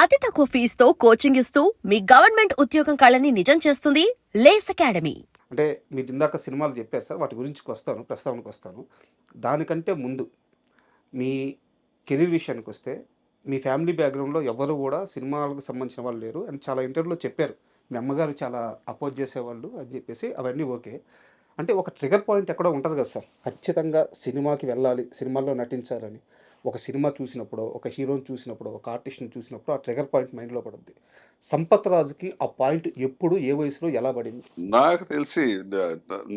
అతి తక్కువ ఫీజుతో కోచింగ్ ఇస్తూ మీ గవర్నమెంట్ ఉద్యోగం కళని నిజం చేస్తుంది లేస్ అకాడమీ. అంటే మీరు ఇందాక సినిమాలు చెప్పారు సార్, వాటి గురించి ప్రస్తావనకు వస్తాను. దానికంటే ముందు మీ కెరీర్ విషయానికి వస్తే, మీ ఫ్యామిలీ బ్యాక్గ్రౌండ్లో ఎవరు కూడా సినిమాలకు సంబంధించిన వాళ్ళు లేరు అని చాలా ఇంటర్వ్యూలో చెప్పారు. మీ అమ్మగారు చాలా అపోజ్ చేసేవాళ్ళు అని చెప్పేసి, అవన్నీ ఓకే. అంటే ఒక ట్రిగర్ పాయింట్ ఎక్కడో ఉంటుంది కదా సార్, ఖచ్చితంగా సినిమాకి వెళ్ళాలి, సినిమాల్లో నటించాలని. ఒక సినిమా చూసినప్పుడు, ఒక హీరోని చూసినప్పుడు, ఒక ఆర్టిస్ట్ని చూసినప్పుడు ఆ ట్రిగర్ పాయింట్ మైండ్లో పడుద్ది. సంపత్ రాజుకి ఆ పాయింట్ ఎప్పుడు, ఏ వయసులో, ఎలా పడింది నాకు తెలిసి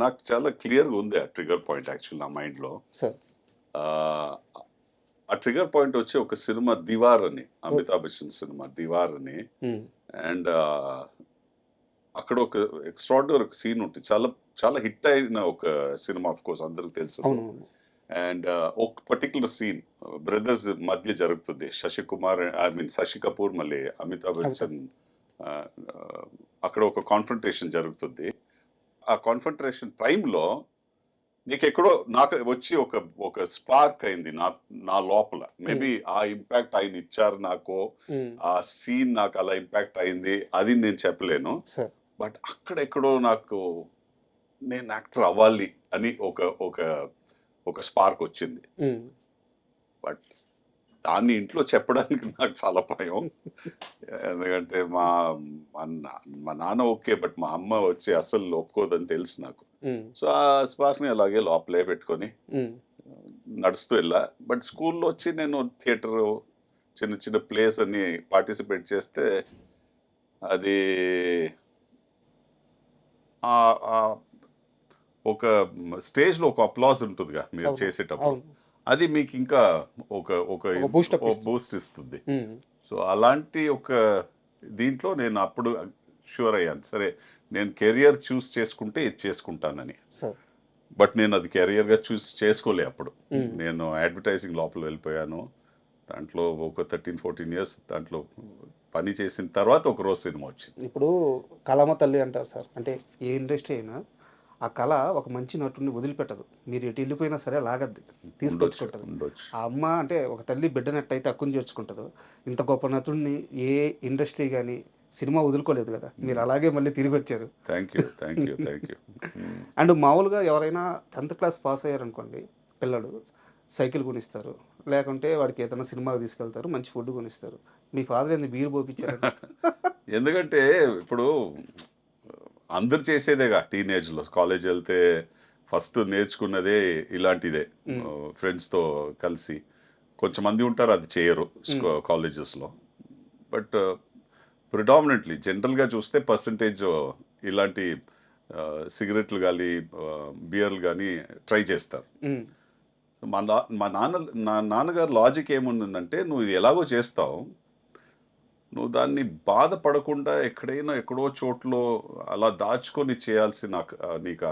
నాకు చాలా క్లియర్గా ఉంది ఆ ట్రిగర్ పాయింట్ యాక్చువల్ నా మైండ్లో. సార్? ఆ ట్రిగర్ పాయింట్ వచ్చి ఒక సినిమా దివార్ అని, అమితాబ్ బచ్చన్ సినిమా దివార్ అని. అండ్ అక్కడ ఒక ఎక్స్ట్రాడినరీ ఒక సీన్ ఉంటుంది, చాలా చాలా హిట్ అయిన ఒక సినిమా, ఆఫ్ కోర్స్ అందరికి తెలుసు. అండ్ ఒక పర్టికులర్ సీన్ బ్రదర్స్ మధ్య జరుగుతుంది. శశి కపూర్ మళ్ళీ అమితాబ్ బచ్చన్ అక్కడ ఒక కాన్ఫ్రంటేషన్ జరుగుతుంది. ఆ కాన్ఫ్రంటేషన్ టైంలో నీకు ఎక్కడో నాకు వచ్చి ఒక స్పార్క్ అయింది నా లోపల. మేబీ ఆ ఇంపాక్ట్ ఆయన ఇచ్చారు నాకు, ఆ సీన్ నాకు అలా ఇంపాక్ట్ అయింది, అది నేను చెప్పలేను. బట్ అక్కడెక్కడో నాకు నేను యాక్టర్ అవ్వాలి అని ఒక స్పార్క్ వచ్చింది. బట్ దాన్ని ఇంట్లో చెప్పడానికి నాకు చాలా భయం. ఎందుకంటే మా నాన్న ఓకే, బట్ మా అమ్మ వచ్చి అస్సలు ఒప్పుకోదని తెలుసు నాకు. సో ఆ స్పార్క్ని అలాగే లోపలే పెట్టుకొని నడుస్తూ వెళ్ళా. బట్ స్కూల్లో వచ్చి నేను థియేటర్, చిన్న చిన్న ప్లేస్ అని పార్టిసిపేట్ చేస్తే అది ఒక స్టేజ్లో ఒక అప్లాజ్ ఉంటుందిగా మీరు చేసేటప్పుడు, అది మీకు ఇంకా ఒక బూస్ట్ ఇస్తుంది. సో అలాంటి ఒక దీంట్లో నేను అప్పుడు షూర్ అయ్యాను, సరే నేను కెరియర్ చూస్ చేసుకుంటే ఇది చేసుకుంటానని. బట్ నేను అది కెరియర్గా చూస్ చేసుకోలే అప్పుడు. నేను అడ్వర్టైజింగ్ లోపల వెళ్ళిపోయాను. దాంట్లో ఒక 13-14 years దాంట్లో పని చేసిన తర్వాత ఒక రోజు సినిమా వచ్చింది. ఇప్పుడు కళమ్మ తల్లి అంటారు సార్, అంటే ఏ ఇండస్ట్రీ అయినా ఆ కళ ఒక మంచి నటుడిని వదిలిపెట్టదు. మీరు ఎటు వెళ్ళిపోయినా సరే లాగద్ది, తీసుకొచ్చుకుంటుంది. ఆ అమ్మ అంటే ఒక తల్లి బిడ్డనట్టయితే హక్కుని చేర్చుకుంటుందో, ఇంత గొప్ప నటుడిని ఏ ఇండస్ట్రీ కానీ సినిమా వదులుకోలేదు కదా, మీరు అలాగే మళ్ళీ తిరిగి వచ్చారు. Thank you. అండ్ మామూలుగా ఎవరైనా 10th class పాస్ అయ్యారనుకోండి, పిల్లలు సైకిల్ కొనిస్తారు, లేకుంటే వాడికి ఏదైనా సినిమాకి తీసుకెళ్తారు, మంచి ఫుడ్ కొనిస్తారు. మీ ఫాదర్ ఎందుకు బీరు పోపించారు? ఎందుకంటే ఇప్పుడు అందరు చేసేదేగా టీనేజ్లో, కాలేజ్ వెళ్తే ఫస్ట్ నేర్చుకున్నదే ఇలాంటిదే. ఫ్రెండ్స్తో కలిసి కొంచెంమంది ఉంటారు అది చేయరు కాలేజెస్లో. బట్ ప్రిడామినెంట్లీ జనరల్గా చూస్తే పర్సంటేజ్ ఇలాంటి సిగరెట్లు కానీ బియర్లు కానీ ట్రై చేస్తారు. నా నాన్నగారు లాజిక్ ఏముందంటే, నువ్వు ఇది ఎలాగో చేస్తావు, నువ్వు దాన్ని బాధపడకుండా ఎక్కడో చోట్లో అలా దాచుకొని చేయాల్సిన నీకు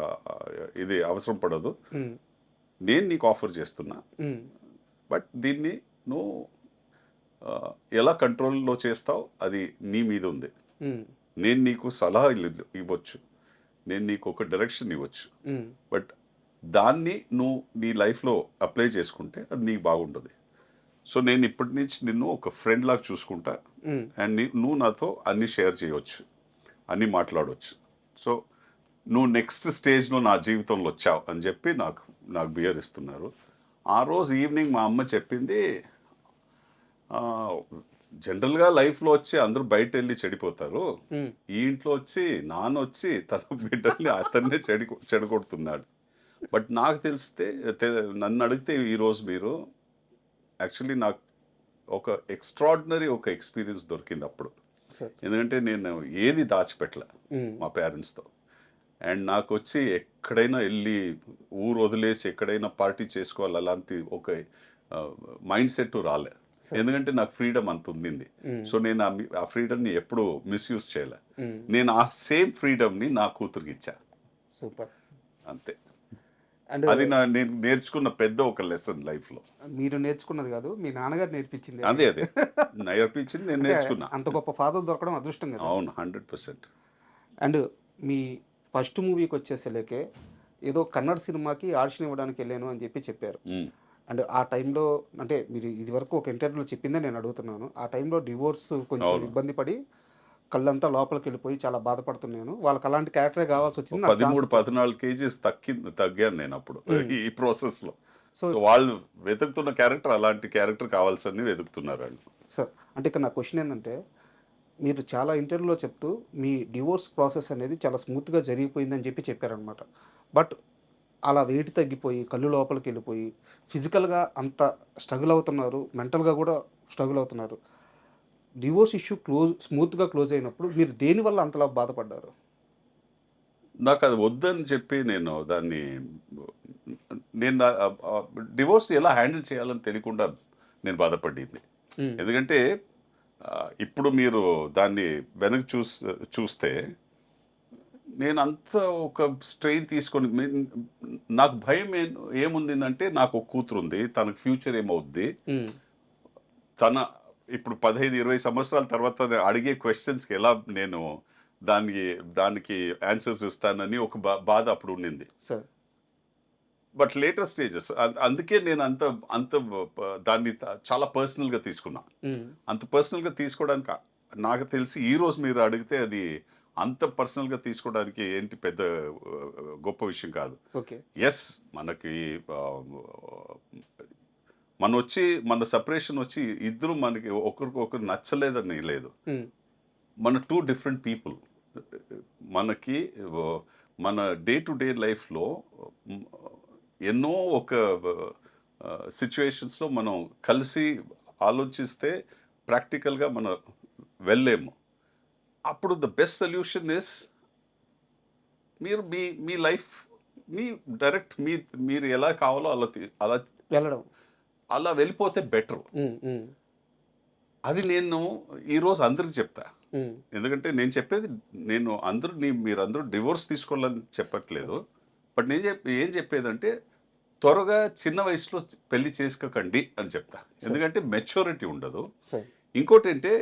ఇది అవసరం పడదు. నేను నీకు ఆఫర్ చేస్తున్నా, బట్ దీన్ని నువ్వు ఎలా కంట్రోల్లో చేస్తావు అది నీ మీద ఉంది. నేను నీకు సలహా ఇవ్వచ్చు, నేను నీకు ఒక డైరెక్షన్ ఇవ్వచ్చు, బట్ దాన్ని నువ్వు నీ లైఫ్లో అప్లై చేసుకుంటే అది నీకు బాగుంటుంది. సో నేను ఇప్పటి నుంచి నిన్ను ఒక ఫ్రెండ్ లాగా చూసుకుంటా, అండ్ నువ్వు నాతో అన్నీ షేర్ చేయవచ్చు, అన్నీ మాట్లాడవచ్చు. సో నువ్వు నెక్స్ట్ స్టేజ్లో నా జీవితంలో వచ్చావు అని చెప్పి నాకు బియర్ ఇస్తున్నారు. ఆ రోజు ఈవినింగ్ మా అమ్మ చెప్పింది, జనరల్గా లైఫ్లో వచ్చి అందరూ బయట వెళ్ళి చెడిపోతారు, ఈ ఇంట్లో వచ్చి నాన్న వచ్చి తన బిడ్డల్ని అతన్నే చెడగొడుతున్నాడు. బట్ నాకు నన్ను అడిగితే ఈరోజు మీరు యాక్చువల్లీ నాకు ఒక ఎక్స్ట్రాడినరీ ఒక ఎక్స్పీరియన్స్ దొరికింది అప్పుడు. ఎందుకంటే నేను ఏది దాచిపెట్టలే మా పేరెంట్స్తో. అండ్ నాకు వచ్చి ఎక్కడైనా వెళ్ళి ఊరు వదిలేసి ఎక్కడైనా పార్టీ చేసుకోవాలి అలాంటి ఒక మైండ్ సెట్ రాలే. ఎందుకంటే నాకు ఫ్రీడమ్ అంత ఉండింది. సో నేను ఆ ఫ్రీడమ్ని ఎప్పుడు మిస్యూజ్ చేయలే. నేను ఆ సేమ్ ఫ్రీడమ్ని నా కూతురికి ఇచ్చా. సూపర్. అంతే. అది నేను నేర్చుకున్న పెద్ద ఒక లెసన్ లైఫ్లో. మీరు నేర్చుకున్నది కాదు, మీ నాన్నగారు నేర్పించింది. అదే నేర్పించింది, నేను నేర్చుకున్నా. అంత గొప్ప ఫాదర్ దొరకడం అదృష్టం కదా. అవును, 100%. అండ్ మీ ఫస్ట్ మూవీకి వచ్చేసలేకే ఏదో కన్నడ సినిమాకి ఆడిషన్ ఇవ్వడానికి వెళ్ళాను అని చెప్పారు. అండ్ ఆ టైంలో అంటే మీరు ఇదివరకు ఒక ఇంటర్వ్యూలో చెప్పిందే నేను అడుగుతున్నాను. ఆ టైంలో డివోర్స్ కొంచెం అవును. ఇబ్బంది పడి కళ్ళంతా లోపలికెళ్ళిపోయి చాలా బాధపడుతున్నాను. వాళ్ళకి అలాంటి క్యారెక్టరే ఒక కావాల్సొచ్చింది. నాకు ఛాన్స్ 13, ఇచ్చారు. 14 కేజీస్ తగ్గాను నేనప్పుడు హ్మ్. ఈ ప్రాసెస్‌లో. సో, సో, వాళ్ళు వెతుకుతున్న క్యారెక్టర్ అలాంటి క్యారెక్టర్ కావాల్సని వెతుకుతున్నారండి. సార్ అంటే ఇక్కడ నా క్వెషన్ ఏందంటే, మీరు చాలా ఇంటర్వ్యూలో చెప్తూ మీ డివోర్స్ ప్రాసెస్ అనేది చాలా స్మూత్‌గా జరిగిపోయిందని చెప్పారనమాట. బట్ అలా వెయిట్ తగ్గిపోయి, కళ్ళు లోపలికెళ్ళిపోయి, ఫిజికల్‌గా అంత స్ట్రగుల్ అవుతున్నారు. మెంటల్‌గా కూడా స్ట్రగుల్ అవుతున్నారు. డివోర్స్ ఇష్యూ స్మూత్‌గా క్లోజ్ అయినప్పుడు మీరు దేనివల్ల అంతలా బాధపడ్డారు? నాకది వద్దని చెప్పి నేను దాన్ని నేను డివోర్స్ ఎలా హ్యాండిల్ చేయాలని తెలియకుండా నేను బాధపడింది. హ్మ్. ఎందుకంటే ఇప్పుడు మీరు దాన్ని వెనక్కి చూస్తే నేనంత ఒక స్ట్రెయిన్ తీసుకొని నాకు భయం ఏముండిందంటే నాకు ఒక కూతురుంది. తనకు ఫ్యూచర్ ఏమవుద్ది? హ్మ్. తన ఇప్పుడు 15, 20 సంవత్సరాల తర్వాత అడిగే క్వెషన్స్‌కి ఎలా నేను దానికి దానికి ఆన్సర్స్ ఇస్తానని ఒక బాధ అప్పుడు ఉండింది. సార్. బట్ లేటర్ స్టేజెస్ అందుకే నేను అంత అంత దాన్ని చాలా పర్సనల్‌గా తీసుకున్నా. హ్మ్. అంత పర్సనల్‌గా తీసుకోవడానికి నాకు తెలిసి ఈరోజు మీరు అడిగితే అది అంత పర్సనల్‌గా తీసుకోవడానికి ఏంటి పెద్ద గొప్ప విషయం కాదు. ఓకే. యెస్, మనకి ఆహ్, మన సెపరేషన్ వచ్చి ఇద్దరు మనకి ఒకరికొకరు నచ్చలేదని లేదు. హ్మ్. మన 2 డిఫరెంట్ పీపుల్. మనకి మన డే టు డే లైఫ్‌లో హ్మ్, ఎన్నో ఒక సిట్యుయేషన్స్‌లో మనం కలిసి ఆలోచిస్తే ప్రాక్టికల్‌గా మనం వెళ్ళలేము. అప్పుడు ద బెస్ట్ సొల్యూషన్ ఇస్ మీరు మీ మీ లైఫ్‌ని డైరెక్ట్ మీరు ఎలా కావాలో అలా వెళ్ళడం. అలా వెళ్ళిపోతే బెటరు. హ్మ్. హ్మ్. అది నేను ఈరోజు అందరికి చెప్తా. హ్మ్. ఎందుకంటే నేను చెప్పేది మీరందరూ డివోర్స్ తీసుకోవాలని చెప్పట్లేదు. బట్ నేను ఏం చెప్పేదంటే త్వరగా చిన్న వయసులో పెళ్లి చేసుకోకండి అని చెప్తా. సరే. ఎందుకంటే మెచ్యూరిటీ ఉండదు. సరే. ఇంకోటేంటే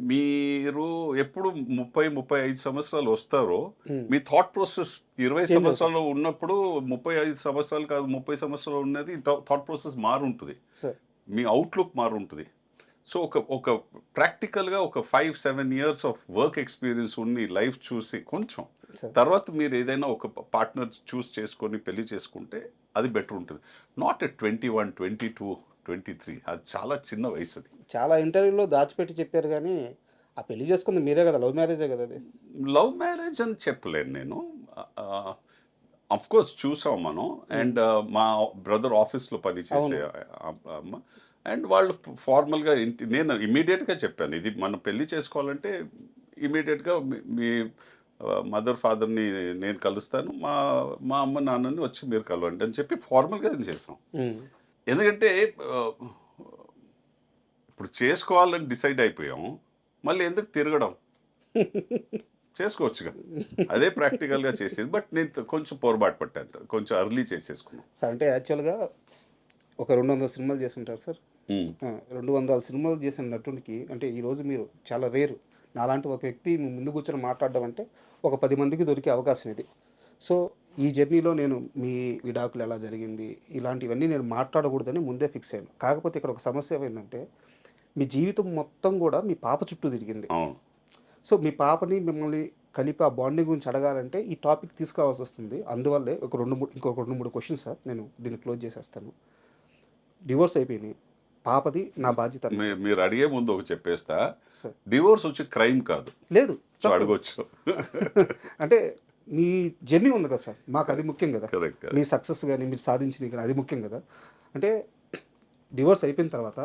మీరు ఎప్పుడు 30, 35 సంవత్సరాలు వస్తారో హ్మ్. మీ థాట్ ప్రాసెస్ 20 చేంజ్ అవుతాయి. సంవత్సరాలు ఉన్నప్పుడు 35 సంవత్సరాలు కాదు 30 సంవత్సరాలు ఉన్నది థాట్ ప్రాసెస్ మారుంటది. సార్. మీ అవుట్‌లుక్ మారుంటది. సో, ఒక ప్రాక్టికల్‌గా ఒక 5, 7 ఇయర్స్ ఆఫ్ వర్క్ ఎక్స్‌పీరియన్స్ ఉండి లైఫ్ చూసి కొంచెం సార్. తర్వాత మీరు ఏదైనా ఒక పార్ట్నర్ చేసుకొని పెళ్లి చేసుకుంటే అది బెటర్ ఉంటుంది. నాట్ ఎట్ 21, 22, 23 అది చాలా చిన్న వయసు అది. చాలా ఇంటర్వ్యూలో దాచిపెట్టి చెప్పారు గానీ, ఆ పెళ్లి చేసుకుంది మీరే గదా! లవ్ మ్యారేజే గదా అది. లవ్ మ్యారేజ్ అని చెప్పలేను నేను. ఆఫ్‌కోర్స్ చూసాం మనం. హ్మ్. అండ్ మా బ్రదర్ ఆఫీస్‌లో పనిచేసే అవును. అమ్మ. అండ్ వాళ్ళు ఫార్మల్‌గా నేను ఇమ్మీడియేట్‌గా చెప్పాను. ఇది మనం పెళ్లి చేసుకోవాలంటే ఇమ్మీడియేట్‌గా మీ మీ మదర్, ఫాదర్‌ని నేను కలుస్తాను. మా మా అమ్మ, నాన్నని వచ్చి మీరు కలవండి అని చెప్పి ఫార్మల్‌గానే చేసాం. హ్మ్. ఎందుకంటే ఆహ్, ఇప్పుడు చేసుకోవాలని డిసైడ్ అయిపోయాం. మళ్ళీ ఎందుకు తిరగడం? చేసుకోవచ్చుగా. అదే ప్రాక్టికల్‌గా చేసేది. బట్ నేను కొంచెం పొరపాటు పట్టాను. కొంచెం ఎర్లీ చేసేసుకున్నాం. సార్ అంటే యాక్చువల్‌గా ఒక 200 సినిమాలు చేసుంటారు సార్. హ్మ్. 200 సినిమాలు చేసిన నటునికి అంటే ఈరోజు మీరు చాలా రేరు. నాలాంటి ఒక వ్యక్తి మీ ముందు కూర్చొని మాట్లాడడం అంటే ఒక 10 మందికి దొరికే అవకాశం ఇది. సో, ఈ జర్నీలో నేను మీ విడాకులు ఎలా జరిగింది, ఇలాంటివన్నీ నేను మాట్లాడకూడదని ముందే ఫిక్స్ అయ్యాను. కాకపోతే ఇక్కడ ఒక సమస్య ఏమైందంటే, మీ జీవితం మొత్తం గూడా మీ పాప చుట్టూ తిరిగింది. అవును. సో, మీ పాపని మిమ్మల్ని కలిపి ఆ బాండింగ్ గురించి అడగాలంటే ఈ టాపిక్ తీసుకురావాల్సొస్తుంది. అందువల్లే ఇంకొక 2, 3 క్వెషన్స్ సార్. నేను దీన్ని క్లోజ్ చేసేస్తాను. డివోర్స్ అయిపోయినాయి. పాపది నా బాధ్యత అన్నారు. మీరు అడిగే ముందు ఒకటి చెప్పేస్తా. సార్ డివోర్స్ వచ్చి క్రైమ్ కాదు. లేదు. సో, తప్పదు. అడగొచ్చు. అంటే మీ జర్నీ ఉంది కదా సార్. మాకది ముఖ్యం గదా! కరెక్ట్. మీ కరెక్ట్. సక్సెస్ గాని, మీరు సాధించినవి గాని అది ముఖ్యం గదా! అంటే డివోర్స్ అయిపోయిన తర్వాత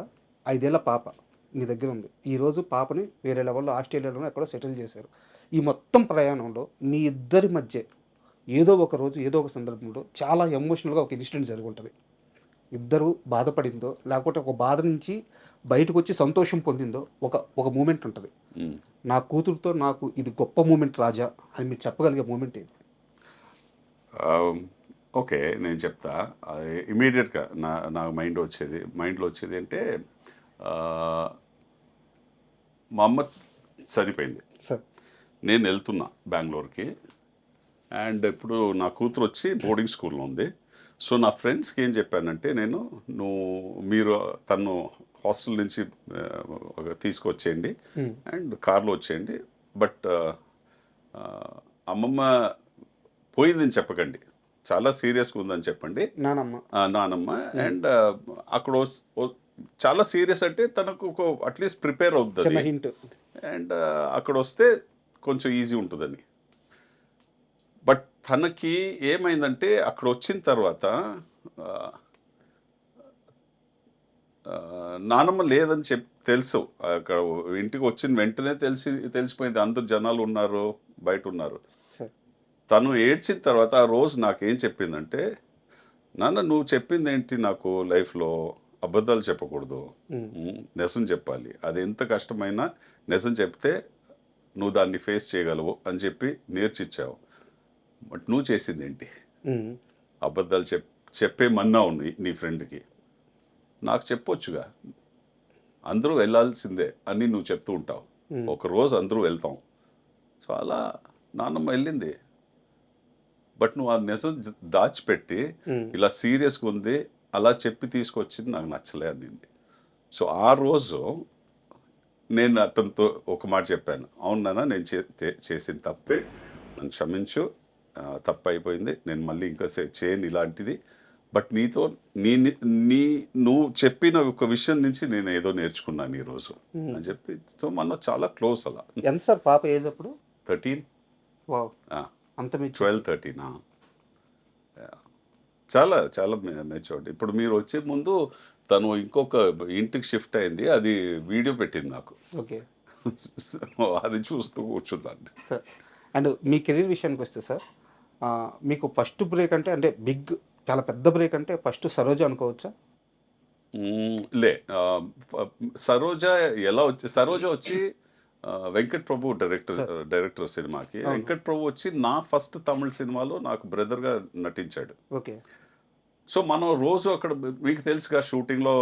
5 ఏళ్ల పాప మీ దగ్గర ఉంది. ఈరోజు పాపని వేరే లెవెల్‌లో ఆస్ట్రేలియాలోనో ఎక్కడో సెటిల్ చేశారు. ఈ మొత్తం ప్రయాణంలో మీ ఇద్దరి మధ్య ఏదో ఒక రోజు, ఏదో ఒక సందర్భంలో చాలా ఎమోషనల్‌గా ఒక ఇన్సిడెంట్ జరిగుంటది. ఇద్దరు బాధపడిందో, లేకపోతే ఒక బాధ నుంచి బయటకొచ్చి సంతోషం పొందిందో ఒక మూమెంట్ ఉంటది. హ్మ్. నా కూతురుతో నాకు ఇది గొప్ప మూమెంట్ రాజా అని మీరు చెప్పగలిగే మూమెంట్ ఏది? ఆహ్, ఓకే. నేను చెప్తా. ఇమ్మీడియేట్‌గా నా మైండ్‌లో వచ్చేది అంటే ఆహ్, మా అమ్మ చనిపోయింది. సార్. నేనెళ్తున్నా బెంగుళూరుకి. అండ్ ఇప్పుడు నా కూతురొచ్చి బోర్డింగ్ స్కూల్‌లో ఉంది. సో నా ఫ్రెండ్స్కి ఏం చెప్పానంటే నేను మీరు తను హాస్టల్ నుంచి తీసుకొచ్చేయండి అండ్ కార్లో వచ్చేయండి, బట్ అమ్మమ్మ పోయిందని చెప్పకండి, చాలా సీరియస్గా ఉందని చెప్పండి నానమ్మ. అండ్ అక్కడ చాలా సీరియస్ అంటే తనకు ఒక అట్లీస్ట్ ప్రిపేర్ అవుతుంది అండ్ అక్కడ వస్తే కొంచెం ఈజీ ఉంటుందని. బట్ తనకి ఏమైందంటే అక్కడ వచ్చిన తర్వాత నానమ్మ లేదని తెలుసు, అక్కడ ఇంటికి వచ్చిన వెంటనే తెలిసిపోయింది అందరు జనాలు ఉన్నారు, బయట ఉన్నారు. తను ఏడ్చిన తర్వాత ఆ రోజు నాకేం చెప్పిందంటే, నాన్న నువ్వు చెప్పింది ఏంటి నాకు లైఫ్లో, అబద్ధాలు చెప్పకూడదు, నిజం చెప్పాలి, అది ఎంత కష్టమైనా నిజం చెప్తే నువ్వు దాన్ని ఫేస్ చేయగలవు అని చెప్పి నేర్చిచ్చావు. బట్ నువ్వు చేసింది ఏంటి, అబద్ధాలు చెప్పేమన్నావు నీ ఫ్రెండ్కి. నాకు చెప్పొచ్చుగా, అందరూ వెళ్ళాల్సిందే అని నువ్వు చెప్తూ ఉంటావు, ఒకరోజు అందరూ వెళ్తాం. సో అలా నాన్నమ్మ వెళ్ళింది, బట్ నువ్వు ఆ నిజం దాచిపెట్టి ఇలా సీరియస్గా ఉంది అలా చెప్పి తీసుకొచ్చింది నాకు నచ్చలే అనింది. సో ఆ రోజు నేను అతనితో ఒక మాట చెప్పాను, అవునా నేను చేసిన తప్పే, నన్ను క్షమించు, తప్పు అయిపోయింది, నేను మళ్ళీ ఇంకా చేయను ఇలాంటిది, బట్ నీతో నువ్వు చెప్పిన ఒక విషయం నుంచి నేను ఏదో నేర్చుకున్నాను ఈరోజు అని చెప్పి. సో మనం చాలా క్లోజ్. అలా ఎంత సార్ పాప ఏజ్ అప్పుడు? 13. అంత 12-13. చాలా చాలా మెచ్యూర్డ్. ఇప్పుడు మీరు వచ్చే ముందు తను ఇంకొక ఇంటికి షిఫ్ట్ అయింది, అది వీడియో పెట్టింది నాకు. ఓకే, అది చూస్తూ కూర్చున్నాను సార్. అండ్ మీ కెరీర్ విషయానికి వస్తే సార్, మీకు ఫస్ట్ బ్రేక్ అంటే బిగ్, చాలా పెద్ద బ్రేక్ అంటే ఫస్ట్ సరోజ అనుకోవచ్చా? లే, సరోజ ఎలా సరోజ వచ్చి వెంకట్ ప్రభు డైరెక్టర్ సినిమాకి. వెంకట్ ప్రభు వచ్చి నా ఫస్ట్ తమిళ సినిమాలో నాకు బ్రదర్గా నటించాడు. ఓకే. సో మనం రోజు అక్కడ మీకు తెలుసుగా షూటింగ్లో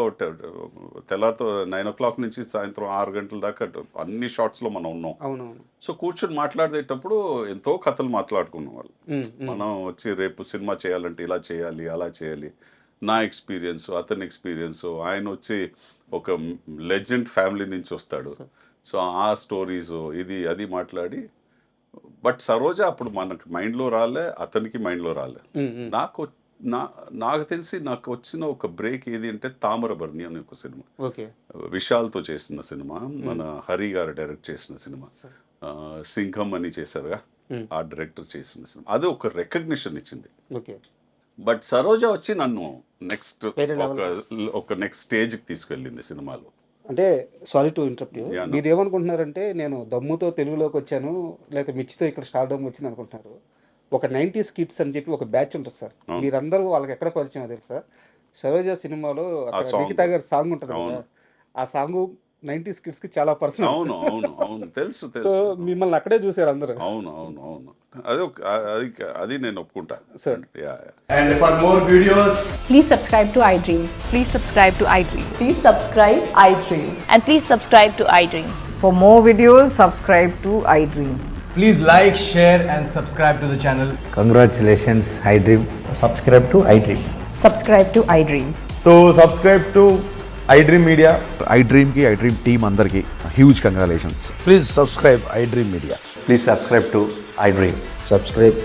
తెల్లారితో 9 o'clock నుంచి సాయంత్రం 6 గంటల దాకా అన్ని షాట్స్లో మనం ఉన్నాం. అవునవును. సో కూర్చొని మాట్లాడేటప్పుడు ఎంతో కథలు మాట్లాడుకున్నాం వాళ్ళు. మనం వచ్చి రేపు సినిమా చేయాలంటే ఇలా చేయాలి, అలా చేయాలి, నా ఎక్స్పీరియన్స్, అతని ఎక్స్పీరియన్స్, ఆయన వచ్చి ఒక లెజెండ్ ఫ్యామిలీ నుంచి వస్తాడు, సో ఆ స్టోరీస్ ఇది అది మాట్లాడి. బట్ సరోజ అప్పుడు మనకు మైండ్లో రాలే, అతనికి మైండ్లో రాలే. నాకు తెలిసి నాకు వచ్చిన ఒక బ్రేక్ ఏది అంటే తామరబర్ణి అనే ఒక సినిమా, విశాల్తో చేసిన సినిమా, మన హరి గారు డైరెక్ట్ చేసిన సినిమా, సింఘం అని చేశారుగా ఆ డైరెక్టర్ చేసిన సినిమా, అది ఒక రికగ్నిషన్ ఇచ్చింది. బట్ సరోజ వచ్చి నన్ను నెక్స్ట్ స్టేజ్కి తీసుకెళ్ళింది సినిమాలో. అంటే సారీ టు ఇంటరప్ట్ యు, మీరు ఏమనుకుంటున్నారంటే నేను దమ్ముతో తెలుగులోకి వచ్చాను లేకపోతే మిర్చితో ఇక్కడ స్టార్డమ్ వచ్చింది అనుకుంటున్నారు. ఒక 90s కిడ్స్ అని చెప్పి ఒక బ్యాచ్ ఉంటుంది సార్, మీరందరూ వాళ్ళకి ఎక్కడ పరిచయం తెలుసా? సరోజ సినిమాలో నిఖితా గారి సాంగ్ ఉంటుంది కదా, ఆ సాంగ్ 90s కిడ్స్ కి చాలా పర్సనల్. అవును అవును అవును తెలుసు సో తెలుసు. మిమ్మల్ని అక్కడే చూసారు అందరూ. అవును అవును అవును, అది నేను ఒప్పుకుంటా sir. And for more videos, Please subscribe to iDream. Please subscribe to iDream. Please subscribe iDream. And please subscribe to iDream. For more videos, subscribe to iDream. please like, share and subscribe to the channel. Congratulations, iDream. Subscribe to iDream. Subscribe to iDream. So subscribe to iDream Media. iDream team andarki huge congratulations. Please subscribe iDream Media. Please subscribe to iDream. Subscribe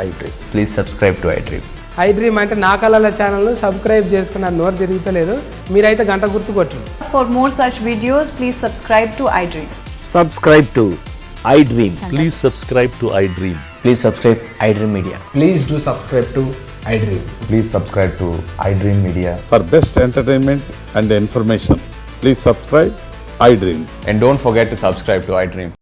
iDream. Please subscribe to iDream. iDream అంటే నా కళల ఛానల్ను subscribe చేసుకున్న నోరు తిరుగుతలేదు, మీరైతే గంట గుర్తు కొట్టండి. For more such videos, please subscribe to iDream. Subscribe to iDream. Please subscribe to iDream. Please subscribe iDream Media. Please do subscribe to iDream. Please subscribe to iDream Media. For best entertainment and information, please subscribe iDream. And don't forget to subscribe to iDream.